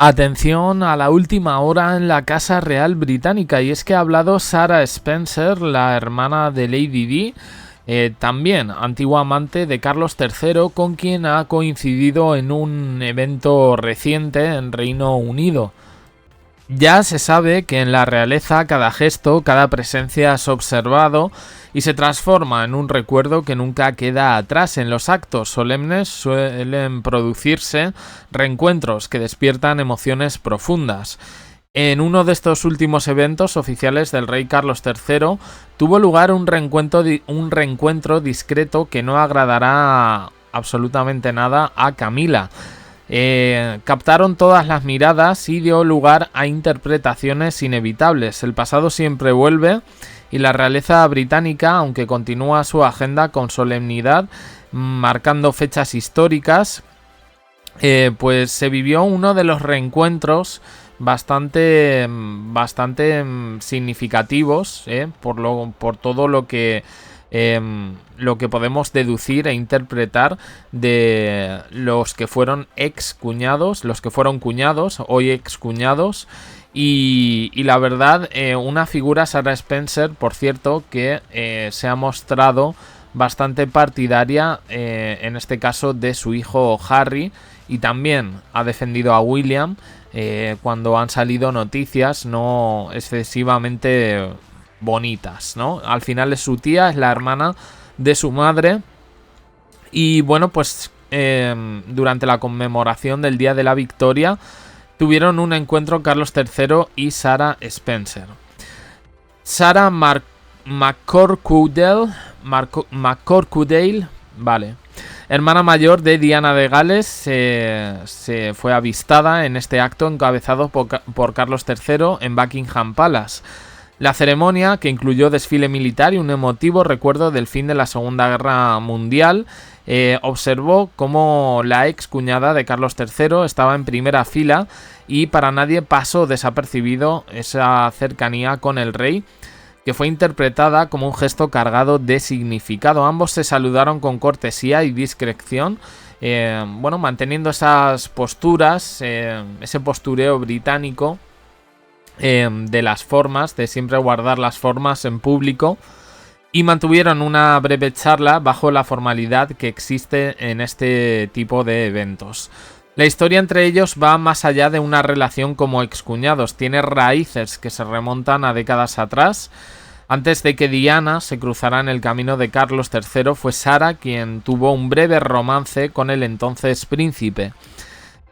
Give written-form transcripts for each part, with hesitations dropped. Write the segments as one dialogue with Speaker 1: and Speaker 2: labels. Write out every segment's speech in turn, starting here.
Speaker 1: Atención a la última hora en la Casa Real Británica, y es que ha hablado Sarah Spencer, la hermana de Lady Di, también antigua amante de Carlos III, con quien ha coincidido en un evento reciente en Reino Unido. Ya se sabe que en la realeza cada gesto, cada presencia es observado y se transforma en un recuerdo que nunca queda atrás. En los actos solemnes suelen producirse reencuentros que despiertan emociones profundas. En uno de estos últimos eventos oficiales del rey Carlos III tuvo lugar un reencuentro discreto que no agradará absolutamente nada a Camila. Captaron todas las miradas y dio lugar a interpretaciones inevitables. El pasado siempre vuelve y la realeza británica, aunque continúa su agenda con solemnidad, marcando fechas históricas, pues se vivió uno de los reencuentros bastante significativos, por todo lo que podemos deducir e interpretar de los que fueron cuñados, hoy excuñados. Y la verdad, una figura, Sarah Spencer, por cierto, que se ha mostrado bastante partidaria, en este caso, de su hijo Harry, y también ha defendido a William cuando han salido noticias no excesivamente bonitas, ¿no? Al final es su tía, es la hermana de su madre. Y bueno, pues durante la conmemoración del Día de la Victoria tuvieron un encuentro Carlos III y Sarah Spencer. Sarah McCorquodale, vale, hermana mayor de Diana de Gales, se fue avistada en este acto encabezado por Carlos III en Buckingham Palace. La ceremonia, que incluyó desfile militar y un emotivo recuerdo del fin de la Segunda Guerra Mundial, observó cómo la ex cuñada de Carlos III estaba en primera fila y para nadie pasó desapercibido esa cercanía con el rey, que fue interpretada como un gesto cargado de significado. Ambos se saludaron con cortesía y discreción, manteniendo esas posturas, ese postureo británico, de las formas, de siempre guardar las formas en público, y mantuvieron una breve charla bajo la formalidad que existe en este tipo de eventos. La historia entre ellos va más allá de una relación como excuñados, tiene raíces que se remontan a décadas atrás. Antes de que Diana se cruzara en el camino de Carlos III, fue Sarah quien tuvo un breve romance con el entonces príncipe.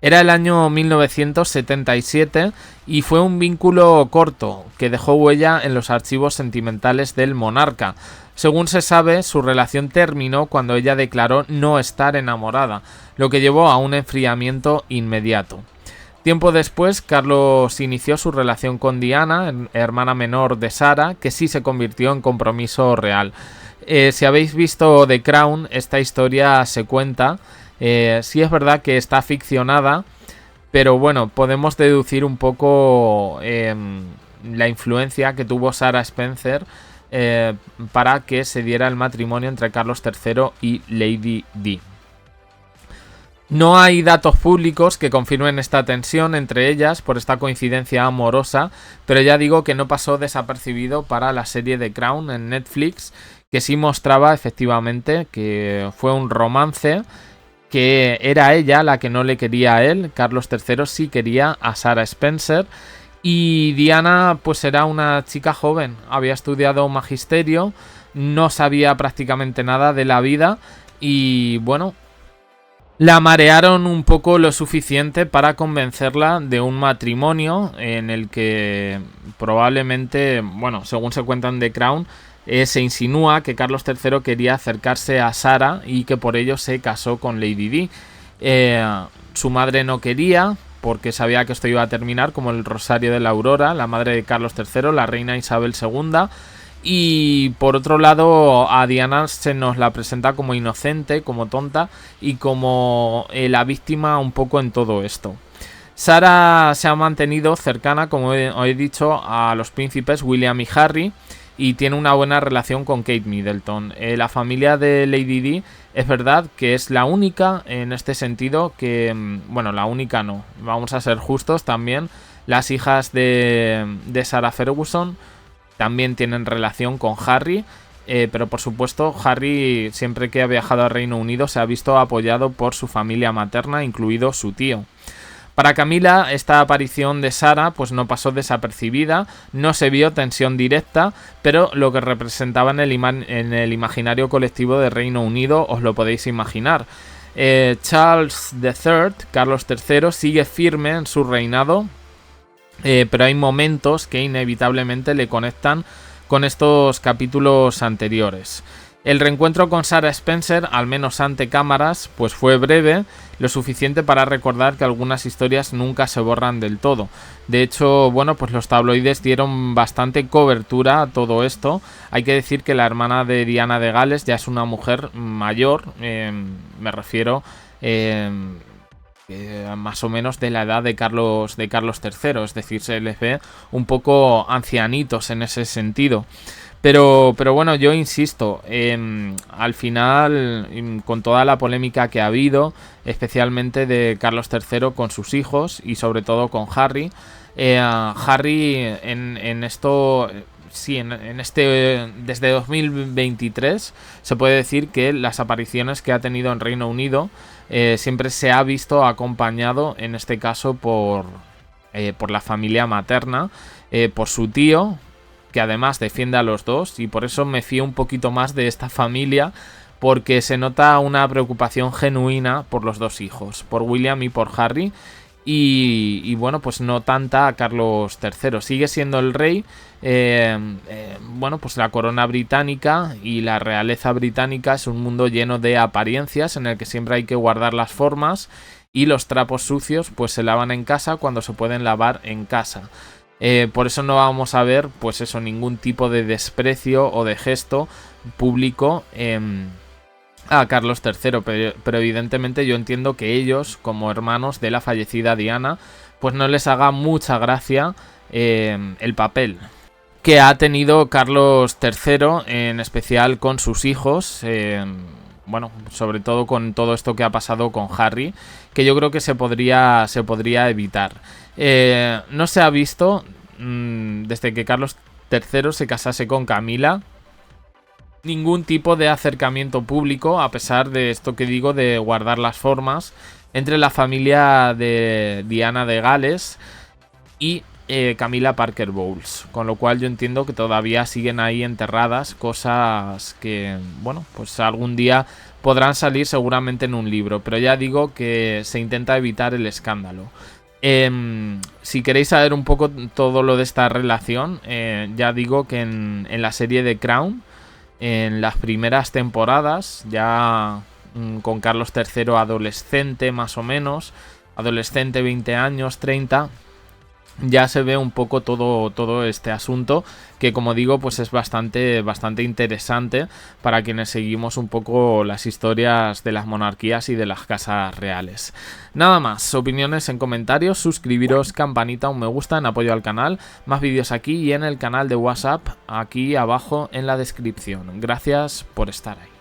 Speaker 1: Era el año 1977 y fue un vínculo corto que dejó huella en los archivos sentimentales del monarca. Según se sabe, su relación terminó cuando ella declaró no estar enamorada, lo que llevó a un enfriamiento inmediato. Tiempo después, Carlos inició su relación con Diana, hermana menor de Sarah, que sí se convirtió en compromiso real. Si habéis visto The Crown, esta historia se cuenta. Sí es verdad que está ficcionada, pero bueno, podemos deducir un poco la influencia que tuvo Sarah Spencer para que se diera el matrimonio entre Carlos III y Lady Di. No hay datos públicos que confirmen esta tensión entre ellas por esta coincidencia amorosa, pero ya digo que no pasó desapercibido para la serie The Crown en Netflix, que sí mostraba efectivamente que fue un romance, que era ella la que no le quería a él. Carlos III sí quería a Sarah Spencer, y Diana pues era una chica joven, había estudiado magisterio, no sabía prácticamente nada de la vida y bueno, la marearon un poco lo suficiente para convencerla de un matrimonio en el que probablemente, bueno, según se cuenta en The Crown, se insinúa que Carlos III quería acercarse a Sarah y que por ello se casó con Lady Di. Su madre no quería, porque sabía que esto iba a terminar como el Rosario de la Aurora, la madre de Carlos III, la reina Isabel II. Y por otro lado, a Diana se nos la presenta como inocente, como tonta y como la víctima un poco en todo esto. Sarah se ha mantenido cercana, como he dicho, a los príncipes William y Harry, y tiene una buena relación con Kate Middleton. La familia de Lady Di es verdad que es la única en este sentido que, bueno, la única no, vamos a ser justos también, las hijas de Sarah Ferguson también tienen relación con Harry, pero por supuesto Harry siempre que ha viajado al Reino Unido se ha visto apoyado por su familia materna, incluido su tío. Para Camila, esta aparición de Sarah pues no pasó desapercibida, no se vio tensión directa, pero lo que representaba en el imaginario colectivo de Reino Unido os lo podéis imaginar. Charles III, Carlos III, sigue firme en su reinado, pero hay momentos que inevitablemente le conectan con estos capítulos anteriores. El reencuentro con Sarah Spencer, al menos ante cámaras, pues fue breve, lo suficiente para recordar que algunas historias nunca se borran del todo. De hecho, bueno, pues los tabloides dieron bastante cobertura a todo esto. Hay que decir que la hermana de Diana de Gales ya es una mujer mayor, me refiero más o menos de la edad de Carlos III, es decir, se les ve un poco ancianitos en ese sentido. Pero bueno, yo insisto, al final, con toda la polémica que ha habido, especialmente de Carlos III con sus hijos y sobre todo con Harry, Harry en esto, sí, en este, desde 2023 se puede decir que las apariciones que ha tenido en Reino Unido siempre se ha visto acompañado, en este caso, por la familia materna, por su tío, que además defiende a los dos, y por eso me fío un poquito más de esta familia, porque se nota una preocupación genuina por los dos hijos, por William y por Harry, y bueno, pues no tanta a Carlos III. Sigue siendo el rey, bueno, pues la corona británica y la realeza británica es un mundo lleno de apariencias en el que siempre hay que guardar las formas, y los trapos sucios pues se lavan en casa cuando se pueden lavar en casa. Por eso no vamos a ver, pues eso, ningún tipo de desprecio o de gesto público a Carlos III, pero evidentemente yo entiendo que ellos, como hermanos de la fallecida Diana, pues no les haga mucha gracia el papel que ha tenido Carlos III, en especial con sus hijos, bueno, sobre todo con todo esto que ha pasado con Harry, que yo creo que se podría evitar. No se ha visto, desde que Carlos III se casase con Camila, ningún tipo de acercamiento público, a pesar de esto que digo de guardar las formas, entre la familia de Diana de Gales y Camila Parker Bowles, con lo cual yo entiendo que todavía siguen ahí enterradas cosas que, bueno, pues algún día podrán salir seguramente en un libro, pero ya digo que se intenta evitar el escándalo. Si queréis saber un poco todo lo de esta relación, ya digo que en la serie de Crown, en las primeras temporadas, ya con Carlos III adolescente más o menos, adolescente 20 años, 30, ya se ve un poco todo este asunto, que como digo pues es bastante interesante para quienes seguimos un poco las historias de las monarquías y de las casas reales. Nada más, opiniones en comentarios, suscribiros, campanita, un me gusta en apoyo al canal, más vídeos aquí y en el canal de WhatsApp aquí abajo en la descripción. Gracias por estar ahí.